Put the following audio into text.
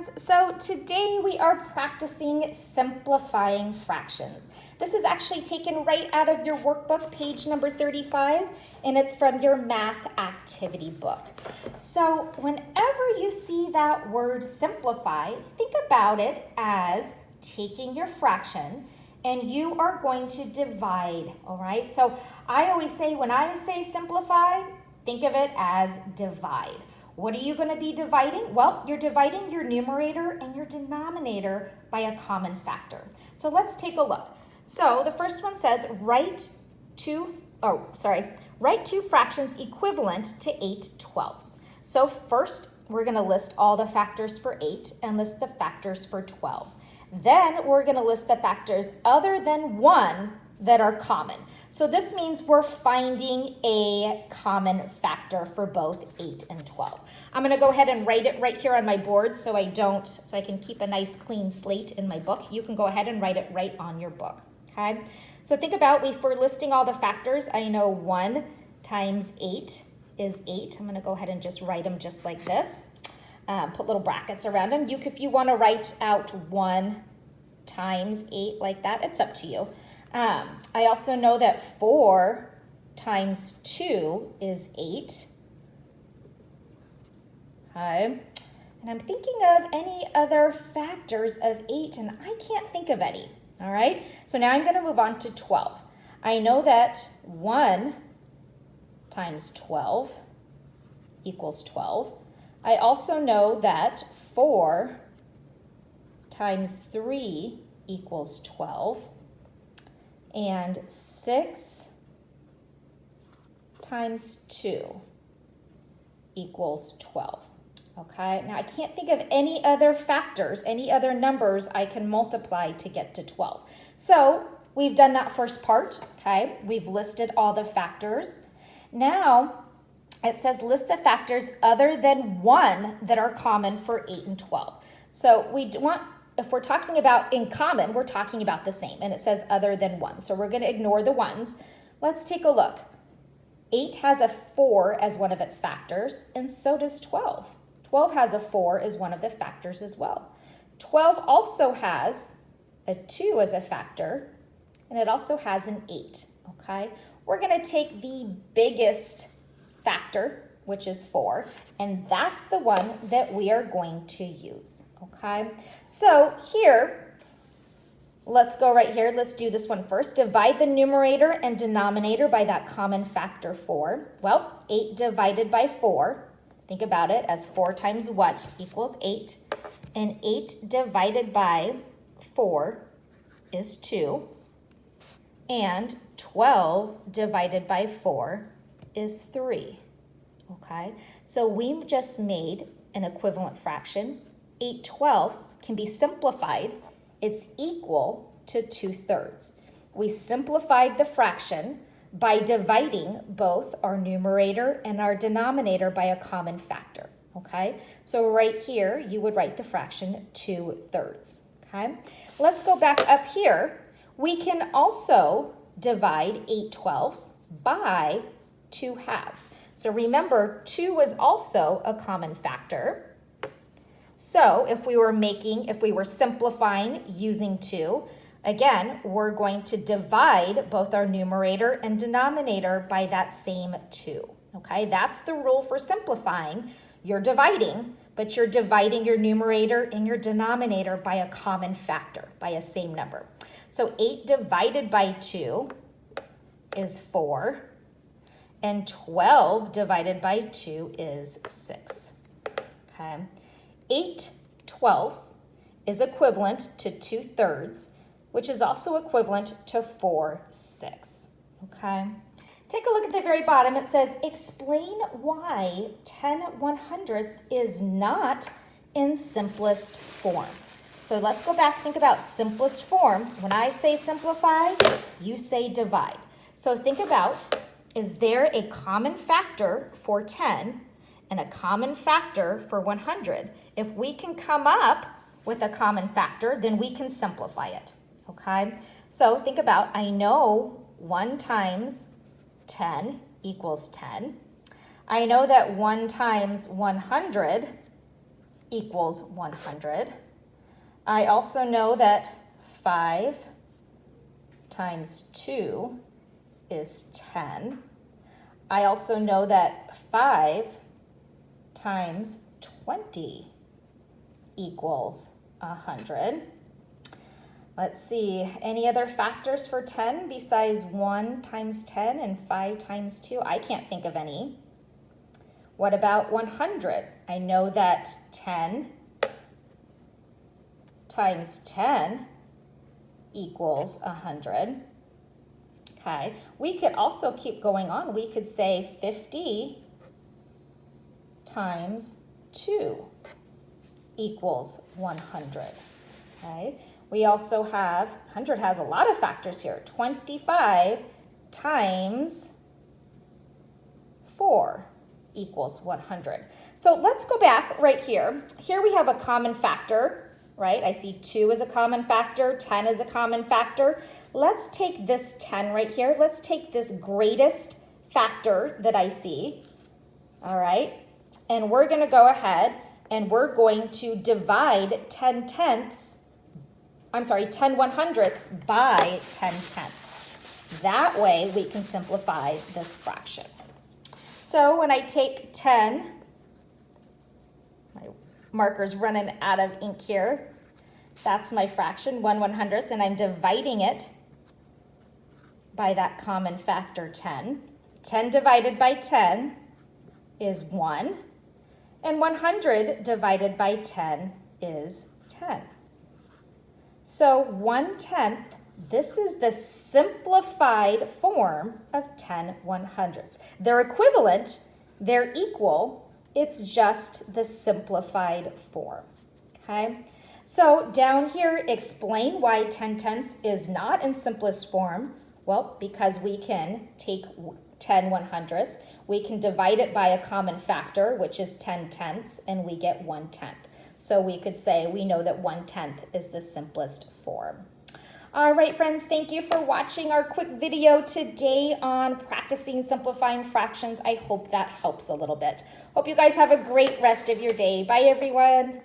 friends. So today we are practicing simplifying fractions. This is actually taken right out of your workbook, page number 35, and it's from your math activity book. So whenever you see that word simplify, think about it as taking your fraction and you are going to divide, all right? So I always say, when I say simplify, think of it as divide. What are you going to be dividing? Well, you're dividing your numerator and your denominator by a common factor. So let's take a look. So the first one says write two fractions equivalent to 8/12. So first, we're going to list all the factors for 8 and list the factors for 12. Then we're going to list the factors other than 1 that are common. So this means we're finding a common factor for both 8 and 12. I'm going to go ahead and write it right here on my board so I can keep a nice clean slate in my book. You can go ahead and write it right on your book. Okay? So think about, if we're listing all the factors, I know 1 times 8 is 8. I'm going to go ahead and just write them just like this. Put little brackets around them. If you want to write out 1 times 8 like that, it's up to you. I also know that 4 times 2 is 8. Okay. And I'm thinking of any other factors of 8, and I can't think of any. All right. So now I'm going to move on to 12. I know that 1 times 12 equals 12. I also know that 4 times 3 equals 12. And 6 times 2 equals 12. Okay, now I can't think of any other factors, any other numbers I can multiply to get to 12. So we've done that first part, okay? We've listed all the factors. Now it says list the factors other than 1 that are common for 8 and 12. So if we're talking about in common, we're talking about the same, and it says other than 1. So we're going to ignore the ones. Let's take a look. 8 has a 4 as one of its factors, and so does 12. 12 has a 4 as one of the factors as well. 12 also has a 2 as a factor, and it also has an 8, okay? We're going to take the biggest factor, which is 4, and that's the one that we are going to use, okay? So here, let's go right here. Let's do this one first. Divide the numerator and denominator by that common factor 4. Well, 8 divided by 4, think about it as 4 times what equals 8, and 8 divided by 4 is 2, and 12 divided by 4 is 3. Okay, so we just made an equivalent fraction. 8/12 can be simplified. It's equal to 2/3. We simplified the fraction by dividing both our numerator and our denominator by a common factor. Okay, so right here, you would write the fraction 2/3. Okay, let's go back up here. We can also divide 8/12 by 2/2. So remember, 2 is also a common factor. So if we were simplifying using 2, again, we're going to divide both our numerator and denominator by that same 2. Okay, that's the rule for simplifying. You're dividing, but you're dividing your numerator and your denominator by a common factor, by a same number. So 8 divided by 2 is 4. And 12 divided by 2 is 6. Okay. 8/12 is equivalent to 2/3, which is also equivalent to 4/6. Okay. Take a look at the very bottom. It says, explain why 10/100ths is not in simplest form. So let's go back, think about simplest form. When I say simplify, you say divide. So think about, is there a common factor for 10 and a common factor for 100? If we can come up with a common factor, then we can simplify it, okay? So think about, I know 1 times 10 equals 10. I know that 1 times 100 equals 100. I also know that 5 times 2 is 10. I also know that 5 times 20 equals 100. Let's see, any other factors for 10 besides 1 times 10 and 5 times 2? I can't think of any. What about 100? I know that 10 times 10 equals 100. Okay, we could also keep going on. We could say 50 times 2 equals 100. Okay, we also have, 100 has a lot of factors here. 25 times 4 equals 100. So let's go back right here. Here we have a common factor, right? I see 2 is a common factor, 10 is a common factor. Let's take this 10 right here. Let's take this greatest factor that I see, all right? And we're going to go ahead and we're going to divide 10 100ths by 10 tenths. That way we can simplify this fraction. So when I take 10, my marker's running out of ink here. That's my fraction, 1/100th, and I'm dividing it by that common factor 10. 10 divided by 10 is 1, and 100 divided by 10 is 10. So 1/10, this is the simplified form of 10 100ths. They're equivalent, they're equal, it's just the simplified form, okay? So down here, explain why 10 tenths is not in simplest form. Well, because we can take 10 100ths, we can divide it by a common factor, which is 10 tenths, and we get 1/10. So we could say we know that 1/10 is the simplest form. All right, friends, thank you for watching our quick video today on practicing simplifying fractions. I hope that helps a little bit. Hope you guys have a great rest of your day. Bye, everyone.